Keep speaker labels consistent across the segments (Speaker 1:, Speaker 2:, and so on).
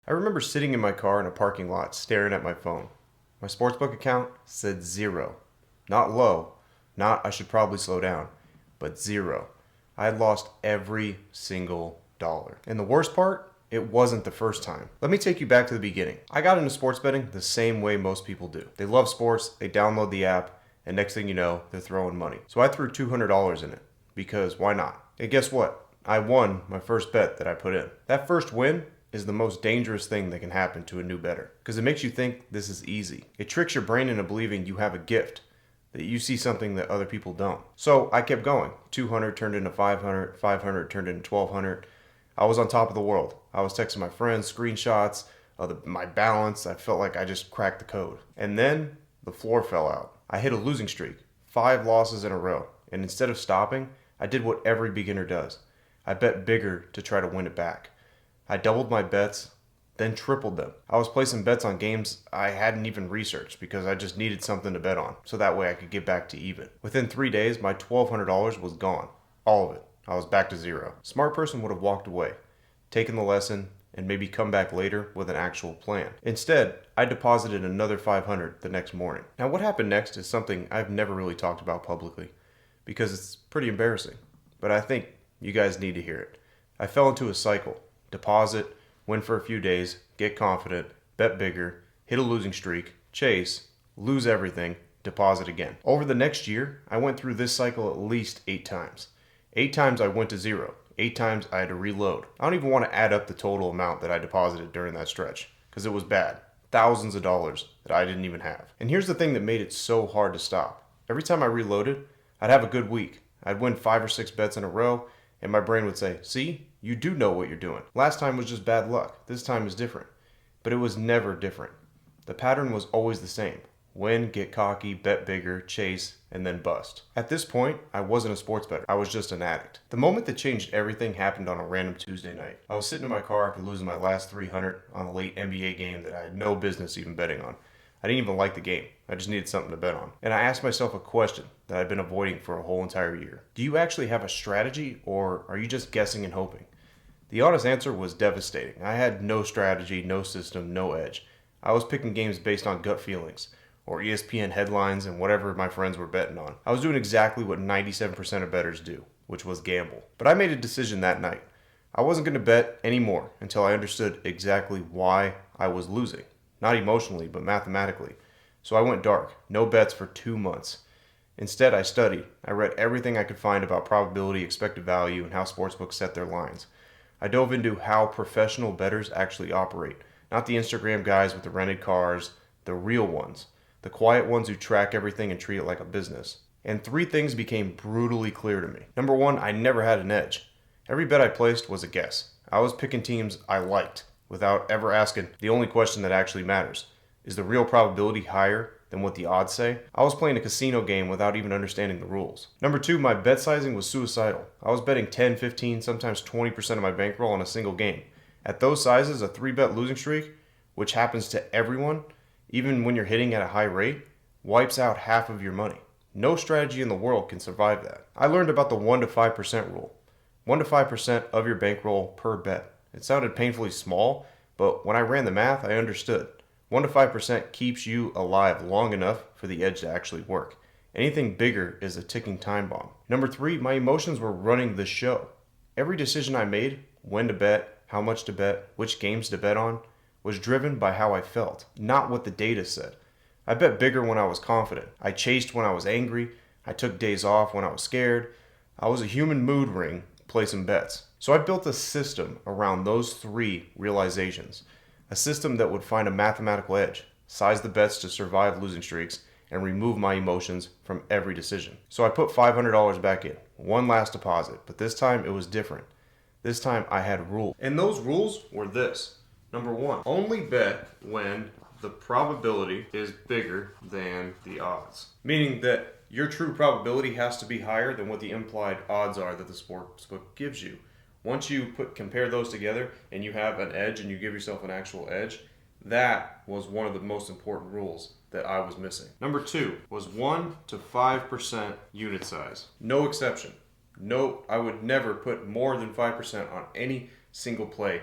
Speaker 1: I remember sitting in my car in a parking lot staring at my phone. My sportsbook account said zero. Not low, not I should probably slow down, but zero. I had lost every single dollar. And the worst part, it wasn't the first time. Let me take you back to the beginning. I got into sports betting the same way most people do. They love sports, they download the app, and next thing you know, they're throwing money. So I threw $200 in it, because why not? And guess what? I won my first bet that I put in. That first win is the most dangerous thing that can happen to a new bettor, because it makes you think this is easy. It tricks your brain into believing you have a gift, that you see something that other people don't. So I kept going. 200 turned into 500, 500 turned into 1200. I was on top of the world. I was texting my friends, screenshots of my balance. I felt like I just cracked the code. And then the floor fell out. I hit a losing streak, 5 losses in a row. And instead of stopping, I did what every beginner does. I bet bigger to try to win it back. I doubled my bets, then tripled them. I was placing bets on games I hadn't even researched because I just needed something to bet on, so that way I could get back to even. Within 3 days, my $1,200 was gone. All of it. I was back to zero. A smart person would have walked away, taken the lesson, and maybe come back later with an actual plan. Instead, I deposited another 500 the next morning. Now what happened next is something I've never really talked about publicly because it's pretty embarrassing, but I think you guys need to hear it. I fell into a cycle. Deposit, win for a few days, get confident, bet bigger, hit a losing streak, chase, lose everything, deposit again. Over the next year, I went through this cycle at least 8 times. 8 times I went to zero. 8 times I had to reload. I don't even want to add up the total amount that I deposited during that stretch, because it was bad. Thousands of dollars that I didn't even have. And here's the thing that made it so hard to stop. Every time I reloaded, I'd have a good week. I'd win 5 or 6 bets in a row, and my brain would say, see, you do know what you're doing. Last time was just bad luck. This time is different. But it was never different. The pattern was always the same. Win, get cocky, bet bigger, chase, and then bust. At this point, I wasn't a sports bettor. I was just an addict. The moment that changed everything happened on a random Tuesday night. I was sitting in my car after losing my last 300 on a late NBA game that I had no business even betting on. I didn't even like the game. I just needed something to bet on. And I asked myself a question that I'd been avoiding for a whole entire year. Do you actually have a strategy, or are you just guessing and hoping? The honest answer was devastating. I had no strategy, no system, no edge. I was picking games based on gut feelings, or ESPN headlines and whatever my friends were betting on. I was doing exactly what 97% of bettors do, which was gamble. But I made a decision that night. I wasn't going to bet anymore until I understood exactly why I was losing. Not emotionally, but mathematically. So I went dark. No bets for 2 months. Instead, I studied. I read everything I could find about probability, expected value, and how sportsbooks set their lines. I dove into how professional bettors actually operate. Not the Instagram guys with the rented cars, the real ones. The quiet ones who track everything and treat it like a business. And 3 things became brutally clear to me. Number 1, I never had an edge. Every bet I placed was a guess. I was picking teams I liked without ever asking the only question that actually matters. Is the real probability higher than what the odds say? I was playing a casino game without even understanding the rules. Number 2, my bet sizing was suicidal. I was betting 10, 15, sometimes 20% of my bankroll on a single game. At those sizes, a 3-bet losing streak, which happens to everyone, even when you're hitting at a high rate, wipes out half of your money. No strategy in the world can survive that. I learned about the 1 to 5% rule. 1 to 5% of your bankroll per bet. It sounded painfully small, but when I ran the math, I understood. 1 to 5% keeps you alive long enough for the edge to actually work. Anything bigger is a ticking time bomb. Number 3, my emotions were running the show. Every decision I made, when to bet, how much to bet, which games to bet on, was driven by how I felt, not what the data said. I bet bigger when I was confident. I chased when I was angry. I took days off when I was scared. I was a human mood ring placing bets. So I built a system around those 3 realizations. A system that would find a mathematical edge, size the bets to survive losing streaks, and remove my emotions from every decision. So I put $500 back in, one last deposit, but this time it was different. This time I had rules. And those rules were this. Number 1, only bet when the probability is bigger than the odds. Meaning that your true probability has to be higher than what the implied odds are that the sportsbook gives you. Once you compare those together and you have an edge and you give yourself an actual edge, that was one of the most important rules that I was missing. Number 2 was 1 to 5% unit size. No exception. No, I would never put more than 5% on any single play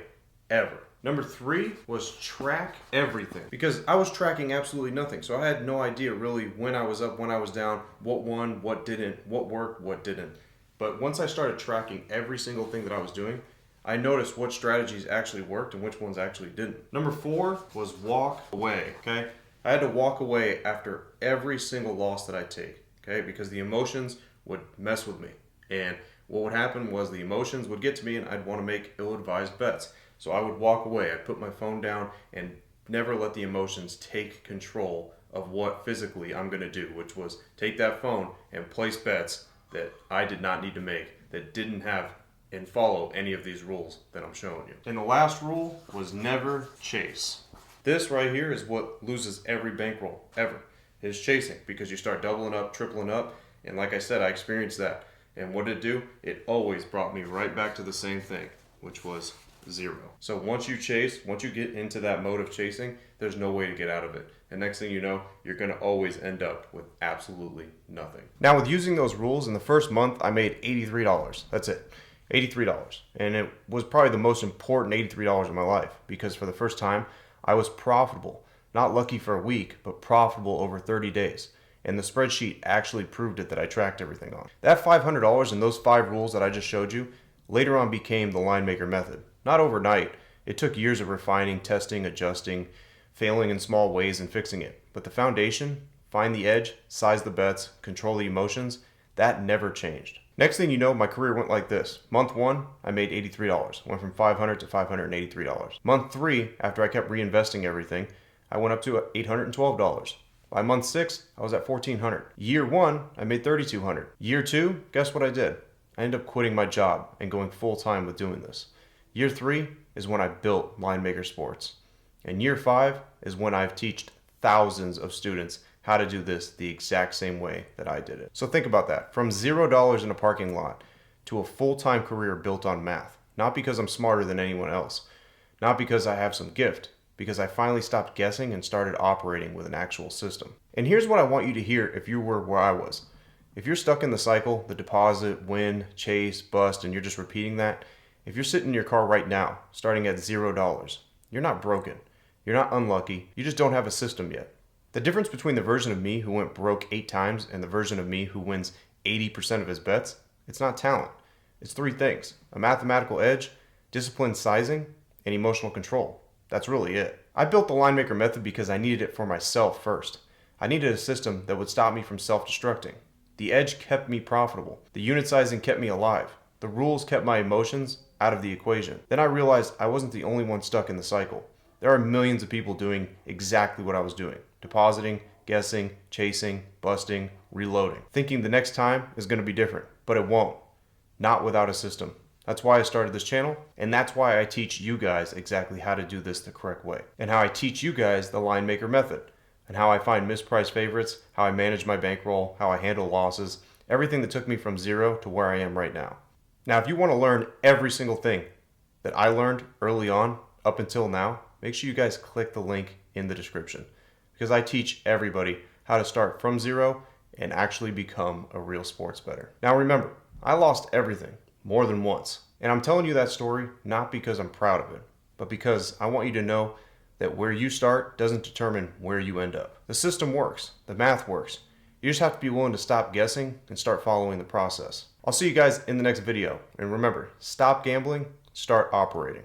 Speaker 1: ever. Number 3 was track everything, because I was tracking absolutely nothing. So I had no idea really when I was up, when I was down, what won, what didn't, what worked, what didn't. But once I started tracking every single thing that I was doing, I noticed what strategies actually worked and which ones actually didn't. Number 4 was walk away, okay? I had to walk away after every single loss that I take, okay? Because the emotions would mess with me. And what would happen was the emotions would get to me and I'd want to make ill-advised bets. So I would walk away, I'd put my phone down and never let the emotions take control of what physically I'm going to do, which was take that phone and place bets that I did not need to make, that didn't have and follow any of these rules that I'm showing you. And the last rule was never chase. This right here is what loses every bankroll ever, is chasing, because you start doubling up, tripling up, and like I said, I experienced that. And what did it do? It always brought me right back to the same thing, which was zero. So once you chase, once you get into that mode of chasing, there's no way to get out of it. And next thing you know, you're gonna always end up with absolutely nothing. Now with using those rules, in the first month, I made $83. That's it. $83. And it was probably the most important $83 in my life, because for the first time, I was profitable. Not lucky for a week, but profitable over 30 days. And the spreadsheet actually proved it that I tracked everything on. That $500 and those 5 rules that I just showed you later on became the Linemaker method. Not overnight. It took years of refining, testing, adjusting, failing in small ways and fixing it. But the foundation, find the edge, size the bets, control the emotions, that never changed. Next thing you know, my career went like this. Month 1, I made $83. Went from $500 to $583. Month 3, after I kept reinvesting everything, I went up to $812. By month 6, I was at $1,400. Year 1, I made $3,200. Year 2, guess what I did? I ended up quitting my job and going full time with doing this. Year 3 is when I built Linemaker Sports. And year 5 is when I've taught thousands of students how to do this the exact same way that I did it. So think about that. From $0 in a parking lot to a full-time career built on math. Not because I'm smarter than anyone else. Not because I have some gift. Because I finally stopped guessing and started operating with an actual system. And here's what I want you to hear if you were where I was. If you're stuck in the cycle, the deposit, win, chase, bust, and you're just repeating that, if you're sitting in your car right now, starting at $0, you're not broken. You're not unlucky. You just don't have a system yet. The difference between the version of me who went broke 8 times and the version of me who wins 80% of his bets, it's not talent. It's 3 things: a mathematical edge, disciplined sizing, and emotional control. That's really it. I built the Linemaker method because I needed it for myself first. I needed a system that would stop me from self-destructing. The edge kept me profitable. The unit sizing kept me alive. The rules kept my emotions out of the equation. Then I realized I wasn't the only one stuck in the cycle. There are millions of people doing exactly what I was doing. Depositing, guessing, chasing, busting, reloading. Thinking the next time is going to be different, but it won't. Not without a system. That's why I started this channel, and that's why I teach you guys exactly how to do this the correct way. And how I teach you guys the Linemaker method. And how I find mispriced favorites, how I manage my bankroll, how I handle losses, everything that took me from 0 to where I am right now. Now, if you want to learn every single thing that I learned early on up until now, make sure you guys click the link in the description, because I teach everybody how to start from 0 and actually become a real sports bettor. Now remember, I lost everything more than once, and I'm telling you that story not because I'm proud of it, but because I want you to know that where you start doesn't determine where you end up. The system works, the math works. You just have to be willing to stop guessing and start following the process. I'll see you guys in the next video, and remember, stop gambling, start operating.